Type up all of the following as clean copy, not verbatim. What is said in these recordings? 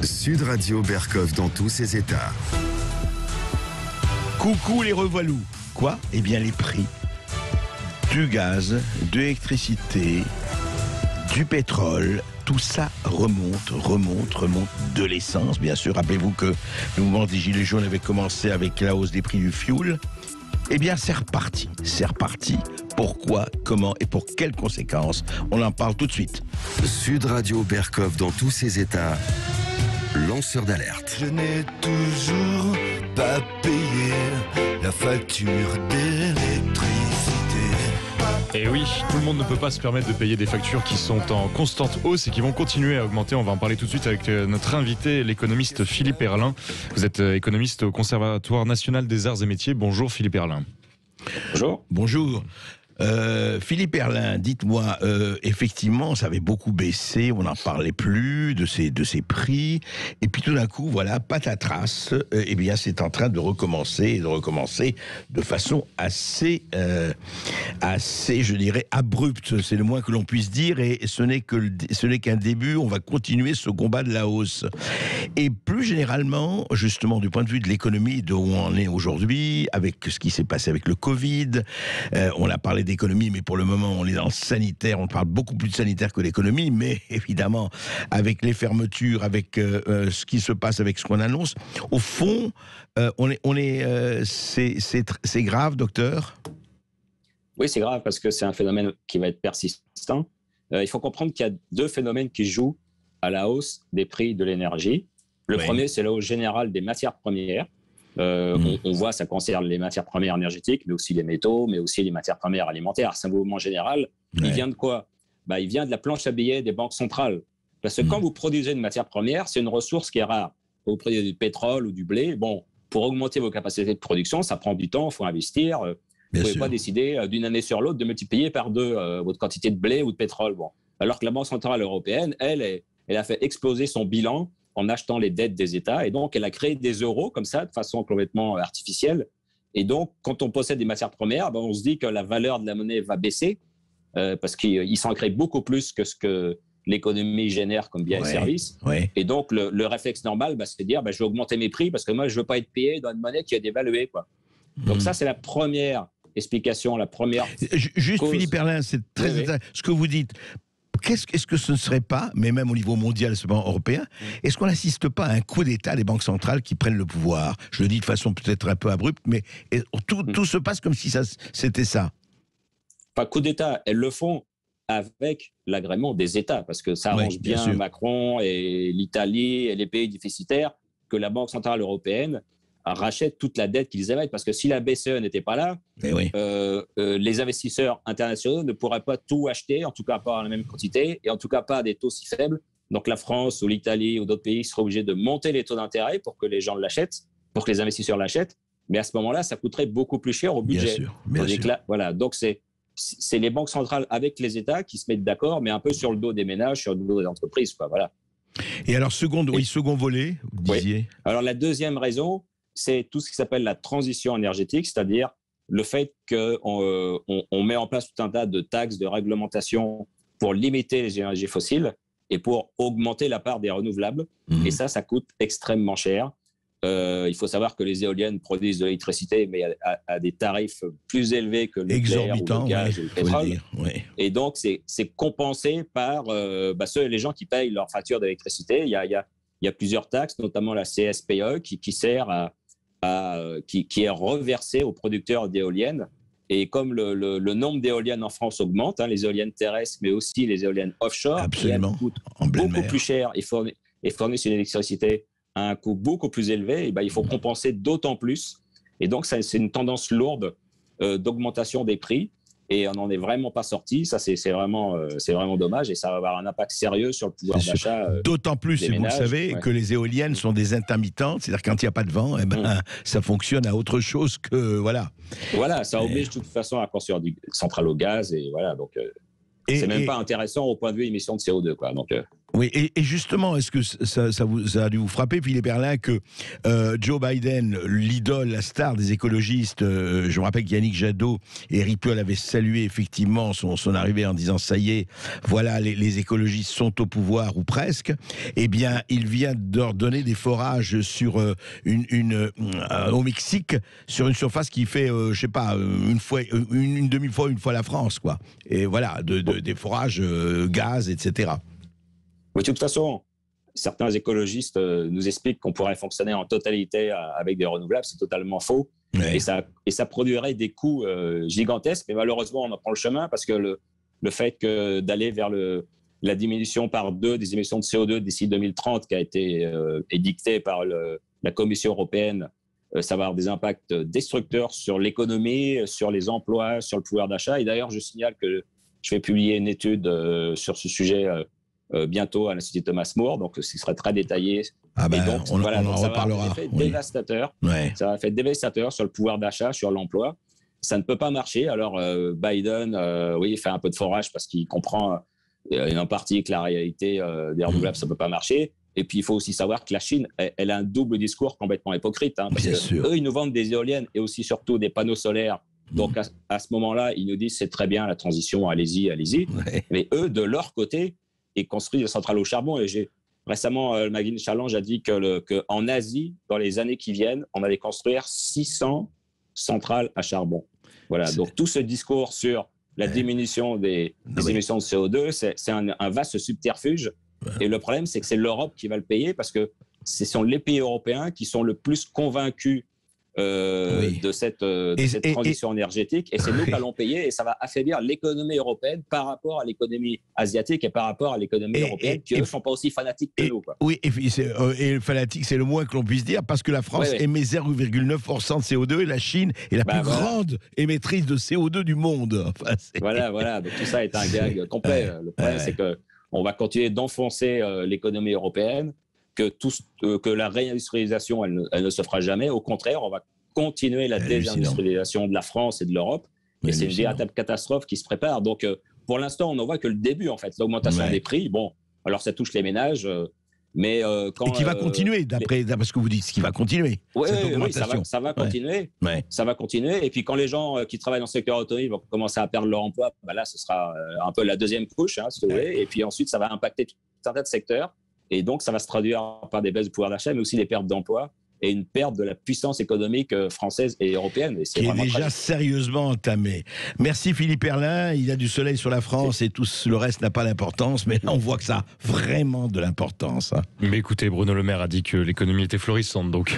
Sud Radio Berkov dans tous ses états. Coucou les revoilous. Quoi ? Eh bien les prix du gaz, de l'électricité, du pétrole, tout ça remonte, de l'essence, bien sûr. Rappelez-vous que le mouvement des Gilets jaunes avait commencé avec la hausse des prix du fioul. Eh bien, c'est reparti. Pourquoi, comment et pour quelles conséquences ? On en parle tout de suite. Sud Radio Berkov dans tous ses états. Lanceur d'alerte. Je n'ai toujours pas payé la facture d'électricité. Et oui, tout le monde ne peut pas se permettre de payer des factures qui sont en constante hausse et qui vont continuer à augmenter. On va en parler tout de suite avec notre invité, l'économiste Philippe Herrlin. Vous êtes économiste au Conservatoire national des arts et métiers. Bonjour Philippe Herrlin. Bonjour. Philippe Herrlin, dites-moi, effectivement, ça avait beaucoup baissé, on n'en parlait plus de ces prix, et puis tout d'un coup, voilà, patatras, eh bien, c'est en train de recommencer de façon assez, je dirais, abrupte, c'est le moins que l'on puisse dire, et ce n'est qu'un début, on va continuer ce combat de la hausse. Et plus généralement, justement, du point de vue de l'économie, d'où on est aujourd'hui, avec ce qui s'est passé avec le Covid, on a parlé d'économie, mais pour le moment, on est dans le sanitaire. On parle beaucoup plus de sanitaire que d'économie, mais évidemment, avec les fermetures, avec ce qui se passe, avec ce qu'on annonce, au fond, c'est grave, docteur ? Oui, c'est grave parce que c'est un phénomène qui va être persistant. Il faut comprendre qu'il y a deux phénomènes qui jouent à la hausse des prix de l'énergie. Le premier, c'est la hausse générale des matières premières. On voit, ça concerne les matières premières énergétiques, mais aussi les métaux, mais aussi les matières premières alimentaires. C'est un mouvement général. Il vient de quoi ? Il vient de la planche à billets des banques centrales. Parce que quand vous produisez une matière première, c'est une ressource qui est rare. Vous produisez du pétrole ou du blé. Bon, pour augmenter vos capacités de production, ça prend du temps, il faut investir. Vous ne pouvez pas décider d'une année sur l'autre de multiplier par deux votre quantité de blé ou de pétrole. Bon. Alors que la Banque centrale européenne, elle a fait exploser son bilan en achetant les dettes des États. Et donc, elle a créé des euros comme ça, de façon complètement artificielle. Et donc, quand on possède des matières premières, on se dit que la valeur de la monnaie va baisser parce qu'il s'en crée beaucoup plus que ce que l'économie génère comme biens et services. Et donc, le réflexe normal, c'est de dire je vais augmenter mes prix parce que moi, je ne veux pas être payé dans une monnaie qui a dévalué. Donc ça, c'est la première explication, la première Juste, cause. Philippe Herrlin, c'est très intéressant ce que vous dites. Est-ce que ce ne serait pas, mais même au niveau mondial, européen, est-ce qu'on n'assiste pas à un coup d'État des banques centrales qui prennent le pouvoir ? Je le dis de façon peut-être un peu abrupte, mais tout se passe comme si c'était ça. Pas coup d'État, elles le font avec l'agrément des États, parce que ça arrange bien Macron et l'Italie et les pays déficitaires que la Banque centrale européenne rachète toute la dette qu'ils émettent, parce que si la BCE n'était pas là, les investisseurs internationaux ne pourraient pas tout acheter, en tout cas pas en la même quantité, et en tout cas pas à des taux si faibles. Donc la France ou l'Italie ou d'autres pays seraient obligés de monter les taux d'intérêt pour que les gens l'achètent, pour que les investisseurs l'achètent, mais à ce moment-là, ça coûterait beaucoup plus cher au budget. Bien sûr. Là, voilà, donc c'est les banques centrales avec les États qui se mettent d'accord, mais un peu sur le dos des ménages, sur le dos des entreprises. Voilà. Et alors, second volet, vous disiez. Alors la deuxième raison, c'est tout ce qui s'appelle la transition énergétique, c'est-à-dire le fait qu'on met en place tout un tas de taxes, de réglementations pour limiter les énergies fossiles et pour augmenter la part des renouvelables. Et ça coûte extrêmement cher. Il faut savoir que les éoliennes produisent de l'électricité, mais à des tarifs plus élevés que le nucléaire ou le gaz ou le pétrole. Et donc, c'est compensé par les gens qui payent leur facture d'électricité. Il y a plusieurs taxes, notamment la CSPE, qui sert qui est reversée aux producteurs d'éoliennes. Et comme le nombre d'éoliennes en France augmente, les éoliennes terrestres, mais aussi les éoliennes offshore, qui coûtent beaucoup plus cher et fournissent une électricité à un coût beaucoup plus élevé, il faut compenser d'autant plus. Et donc, c'est une tendance lourde d'augmentation des prix. Et on n'en est vraiment pas sorti. Ça, c'est vraiment dommage. Et ça va avoir un impact sérieux sur le pouvoir d'achat. D'autant plus, des et vous ménages, le savez, que les éoliennes sont des intermittentes. C'est-à-dire quand il n'y a pas de vent, ça fonctionne à autre chose que... Voilà, ça oblige de toute façon à construire des centrales au gaz. Et voilà, donc c'est même pas intéressant au point de vue émission de CO2. Donc, Oui, et justement, est-ce que ça a dû vous frapper, Philippe Erlin, que Joe Biden, l'idole, la star des écologistes, je me rappelle qu'Yannick Jadot et Eric Piolle avaient salué effectivement son arrivée en disant « ça y est, voilà, les écologistes sont au pouvoir, ou presque », eh bien, il vient de leur donner des forages sur au Mexique, sur une surface qui fait, je sais pas, une demi-fois, une fois la France, quoi. Et voilà, des forages, gaz, etc. Mais de toute façon, certains écologistes nous expliquent qu'on pourrait fonctionner en totalité avec des renouvelables. C'est totalement faux. Ouais. Et ça produirait des coûts gigantesques. Mais malheureusement, on en prend le chemin parce que le fait d'aller vers la diminution par 2 des émissions de CO2 d'ici 2030, qui a été édictée par la Commission européenne, ça va avoir des impacts destructeurs sur l'économie, sur les emplois, sur le pouvoir d'achat. Et d'ailleurs, je signale que je vais publier une étude sur ce sujet bientôt à l'Institut Thomas More, donc ce serait très détaillé. Ah ben, et donc, on en ça reparlera. Va avoir un effet dévastateur. Ouais. Ça va faire dévastateur sur le pouvoir d'achat, sur l'emploi. Ça ne peut pas marcher. Alors Biden, il fait un peu de forage parce qu'il comprend en partie que la réalité des renouvelables, ça ne peut pas marcher. Et puis, il faut aussi savoir que la Chine, elle a un double discours complètement hypocrite. Parce eux, ils nous vendent des éoliennes et aussi surtout des panneaux solaires. Donc, à ce moment-là, ils nous disent c'est très bien la transition, allez-y. Ouais. Mais eux, de leur côté, ils construisent des centrales au charbon. Et récemment, le Magazine Challenge a dit qu'en Asie, dans les années qui viennent, on allait construire 600 centrales à charbon. Voilà. Donc, tout ce discours sur la diminution des émissions de CO2, c'est un vaste subterfuge. Et le problème, c'est que c'est l'Europe qui va le payer parce que ce sont les pays européens qui sont le plus convaincus de cette transition énergétique. Et c'est nous qui allons payer et ça va affaiblir l'économie européenne par rapport à l'économie asiatique et par rapport à l'économie européenne qui, eux, ne sont pas aussi fanatiques que nous. Quoi. Oui, et fanatique, c'est le moins que l'on puisse dire parce que la France émet 0,9% de CO2 et la Chine est la plus grande émettrice de CO2 du monde. Enfin, voilà. Donc tout ça est un gag complet. Le problème, c'est qu'on va continuer d'enfoncer l'économie européenne, que la réindustrialisation, elle ne se fera jamais. Au contraire, on va continuer la désindustrialisation de la France et de l'Europe. Et c'est une véritable catastrophe qui se prépare. Donc, pour l'instant, on n'en voit que le début, en fait. L'augmentation des prix, bon, alors ça touche les ménages, mais quand... Et qui va continuer, d'après ce que vous dites, qui va continuer. Oui, ça va continuer. Ouais. Ça va continuer. Et puis, quand les gens qui travaillent dans le secteur automobile vont commencer à perdre leur emploi, là, ce sera un peu la deuxième couche, si vous voulez. Et puis ensuite, ça va impacter tout un tas de secteurs. Et donc, ça va se traduire par des baisses de pouvoir d'achat, mais aussi des pertes d'emplois et une perte de la puissance économique française et européenne. Et qui est déjà sérieusement entamée. Merci Philippe Erlin. Il y a du soleil sur la France et tout le reste n'a pas d'importance, mais là, on voit que ça a vraiment de l'importance. Mais écoutez, Bruno Le Maire a dit que l'économie était florissante, donc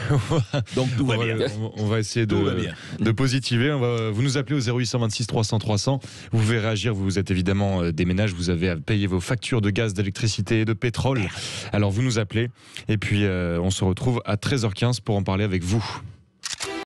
tout va bien. On va essayer de positiver. Vous nous appelez au 0826 300 300. Vous pouvez réagir. Vous êtes évidemment des ménages. Vous avez à payer vos factures de gaz, d'électricité et de pétrole. Alors vous nous appelez et puis on se retrouve à 13h15 pour en parler avec vous.